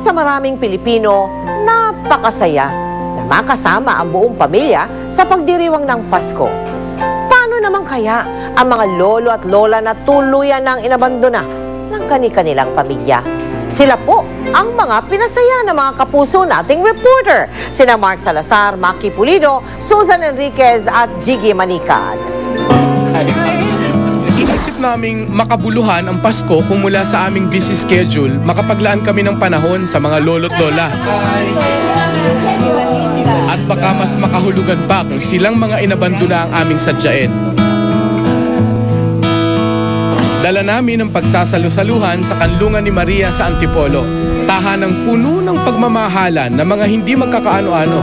sa maraming Pilipino, napakasaya na makasama ang buong pamilya sa pagdiriwang ng Pasko. Paano naman kaya ang mga lolo at lola na tuluyan ng inabandona ng kani-kanilang pamilya? Sila po ang mga pinasaya ng mga kapuso nating reporter. Sina Mark Salazar, Maki Pulido, Susan Enriquez at Jiggy Manicad. Inisip naming makabuluhan ang Pasko kung mula sa aming busy schedule, makapaglaan kami ng panahon sa mga lolo't lola. At baka mas makahulugan pa kung silang mga inabandona ang aming sadyain. Dala namin ang pagsasalu-saluhan sa kanlungan ni Maria sa Antipolo, tahanang puno ng pagmamahalan na mga hindi magkakaano-ano.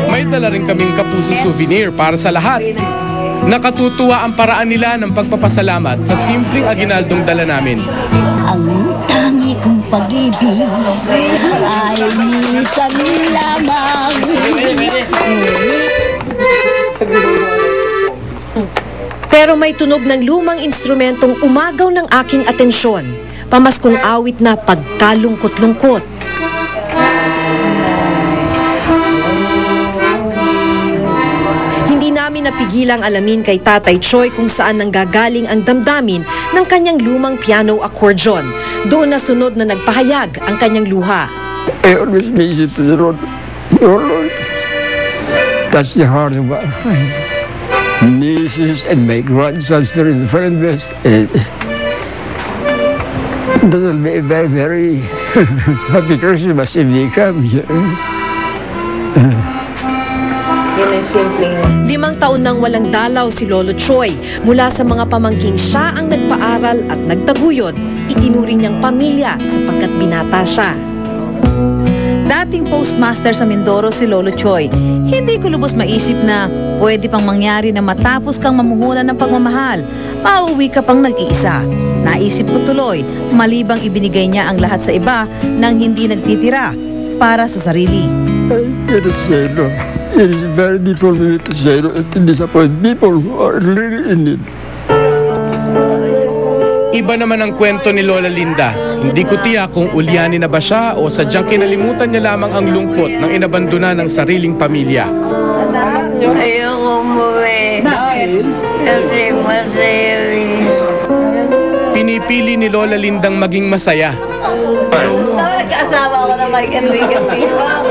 May dala rin kaming kapuso souvenir para sa lahat. Nakatutuwa ang paraan nila ng pagpapasalamat sa simpleng aginaldong dala namin. Ang tangi kong pag-ibig ay minsan lamang. Pero may tunog ng lumang instrumentong umagaw ng aking atensyon. Pamaskong awit na pagkalungkot-lungkot. Hindi namin napigilang alamin kay Tatay Choi kung saan nanggagaling ang damdamin ng kanyang lumang piano accordion. Doon na sunod na nagpahayag ang kanyang luha. I always miss it to the road. Your Lord. That's the heart of my nieces and my grandsons are in the friend best. That will be a very, very happy Christmas if they come here. 5 taon nang walang dalaw si Lolo Choi. Mula sa mga pamangking siya ang nagpaaral at nagtaguyod, itinuring niyang pamilya sapagkat binata siya. Dating postmaster sa Mindoro si Lolo Choi, hindi ko lubos maisip na pwede pang mangyari na matapos kang mamuhunan ng pagmamahal, mauwi ka pang nag-iisa. Naisip ko tuloy, malibang ibinigay niya ang lahat sa iba nang hindi nagtitira para sa sarili. I cannot say no. It is very difficult for me to say no and to disappoint people who are really in need. Iba naman ang kwento ni Lola Linda. Hindi ko tiyak kung ulyanin na ba siya o sadyang kinalimutan niya lamang ang lungkot ng inabandona ng sariling pamilya. Ayoko umuwi. Kasi masaya. Pinipili ni Lola Lindang maging masaya. Nagkaasawa ako na Mike Enriquez, di ba?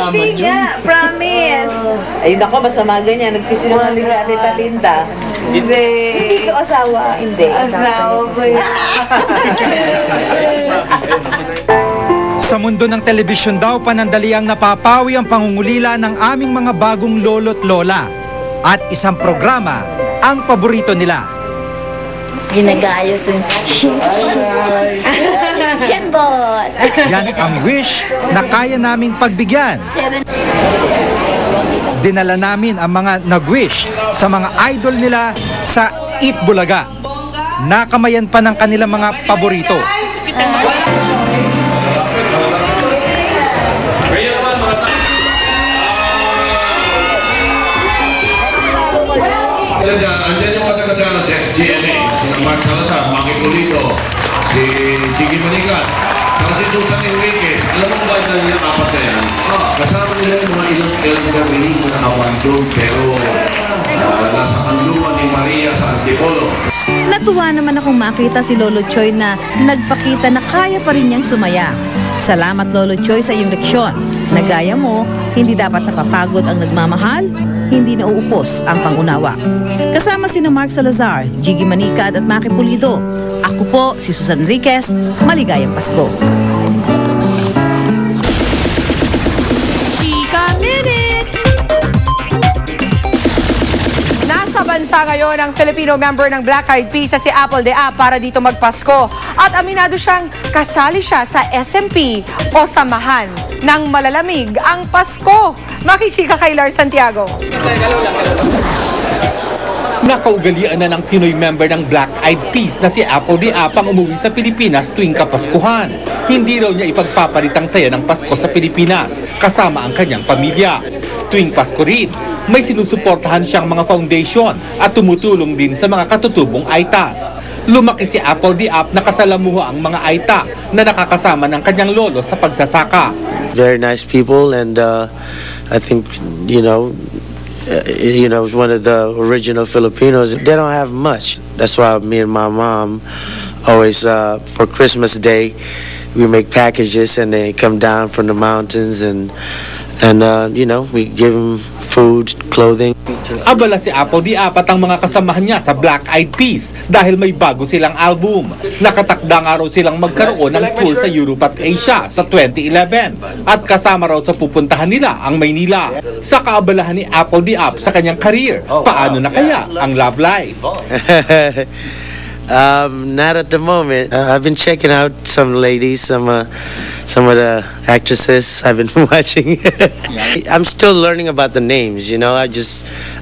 Hindi nga, promise. Ay, nako, basta mga ganyan, nagpisinungaling ka, Tita Linda. Hindi ko asawa, hindi. Asawa ko yan. Sa mundo ng telebisyon daw, panandaliang napapawi ang pangungulila ng aming mga bagong lolo't lola. At isang programa ang paborito nila. Ginagayo ko yung Shembot! Yan ang wish na kaya naming pagbigyan. Dinala namin ang mga nag-wish sa mga idol nila sa Eat Bulaga. Nakamayan pa ng kanilang mga paborito. Andyan yung katagatsyan sa GMA, si Mark Salazar, Maki Pulido, si Jiggy Manicad, saka si Susan Enriquez. Alam mo ba na nilang apat na yan? Kasama nila yung mga ilang elderly na nakabandong pero nasa kanlungan ni Maria sa Antipolo. Natuwa naman akong makita si Lolo Choi na nagpakita na kaya pa rin niyang sumaya. Salamat Lolo Choi sa iyong leksyon. Nagaya mo, hindi dapat napapagod ang nagmamahal, hindi nauupos ang pangunawa. Kasama sina Mark Salazar, Jiggy Manicad at Maki Pulido. Ako po si Susan Enriquez. Maligayang Pasko. Chika Minute! Nasa bansa ngayon ang Filipino member ng Black Eyed Peas na si Apple de Ap para dito magpasko. At aminado siyang kasali siya sa SMP o samahan ng malalamig ang Pasko. Makichika kay Lars Santiago. Nakaugalian na ng Pinoy member ng Black Eyed Peas na si Apple the App ang umuwi sa Pilipinas tuwing Kapaskuhan. Hindi raw niya ipagpapalit ang saya ng Pasko sa Pilipinas kasama ang kanyang pamilya. Tuwing Pasko rin, may sinusuportahan siyang mga foundation at tumutulong din sa mga katutubong Aitas. Lumaki si Apple the App na kasalamuha ang mga Aita na nakakasama ng kanyang lolo sa pagsasaka. Very nice people, and I think, it's one of the original Filipinos. They don't have much. That's why me and my mom always, for Christmas Day, we make packages and they come down from the mountains and we give them food, clothing. Abala si Apple the App at ang mga kasamahan niya sa Black Eyed Peas dahil may bago silang album. Nakatakda nga raw silang magkaroon ng tour sa Europe at Asia sa 2011 at kasama raw sa pupuntahan nila ang Maynila. Sa kaabalahan ni Apple the App sa kanyang career, paano na kaya ang love life? Not at the moment. I've been checking out some ladies, some of the actresses I've been watching. I'm still learning about the names,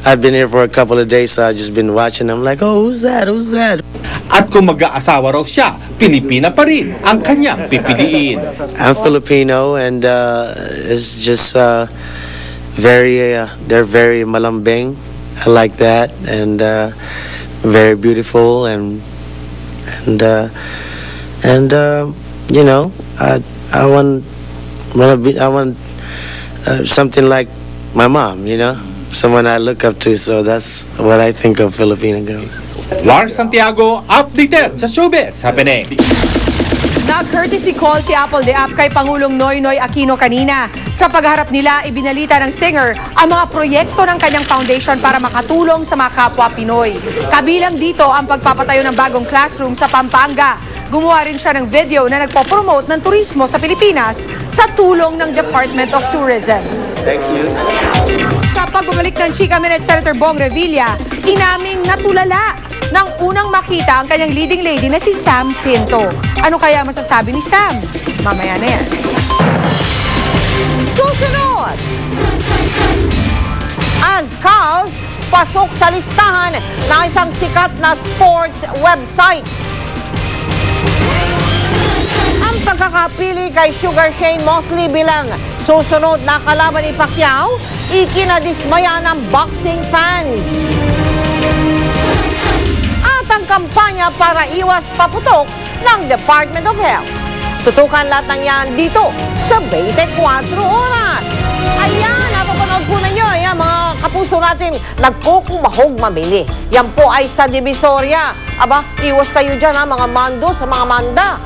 I've been here for a couple of days, so I've just been watching. I'm like, oh, who's that? Who's that? At kung mag-aasawa raw siya, Pilipina pa rin ang kanyang pipiliin. I'm Filipino, and it's just they're very malambing. I like that, and very beautiful, and I want something like my mom, someone I look up to. So that's what I think of Filipino girls. Lars Santiago, updated sa Showbiz Happening. Nag-courtesy call si Apple the App kay Pangulong Noynoy Aquino kanina. Sa pagharap nila, ibinalita ng singer ang mga proyekto ng kanyang foundation para makatulong sa mga kapwa Pinoy. Kabilang dito ang pagpapatayo ng bagong classroom sa Pampanga. Gumawa rin siya ng video na nagpo-promote ng turismo sa Pilipinas sa tulong ng Department of Tourism. Thank you. Sa pagbabalik ng Chika Minute, Senator Bong Revilla, inaming natulala nang unang makita ang kanyang leading lady na si Sam Pinto. Ano kaya masasabi ni Sam? Mamaya na yan. Susunod! Azkals, pasok sa listahan ng isang sikat na sports website. Ang pagkakapili kay Sugar Shane Mosley bilang susunod na kalaban ni Pacquiao, ikinadismaya ng boxing fans. At ang kampanya para iwas paputok ng Department of Health. Tutukan lahat ng yan dito sa 24 Oras. Ayan, napapanood po ninyo, yan, mga kapuso natin, nagkukumahog mamili. Yan po ay sa Divisoria. Aba, iwas kayo dyan, ha, mga mando sa mga manda.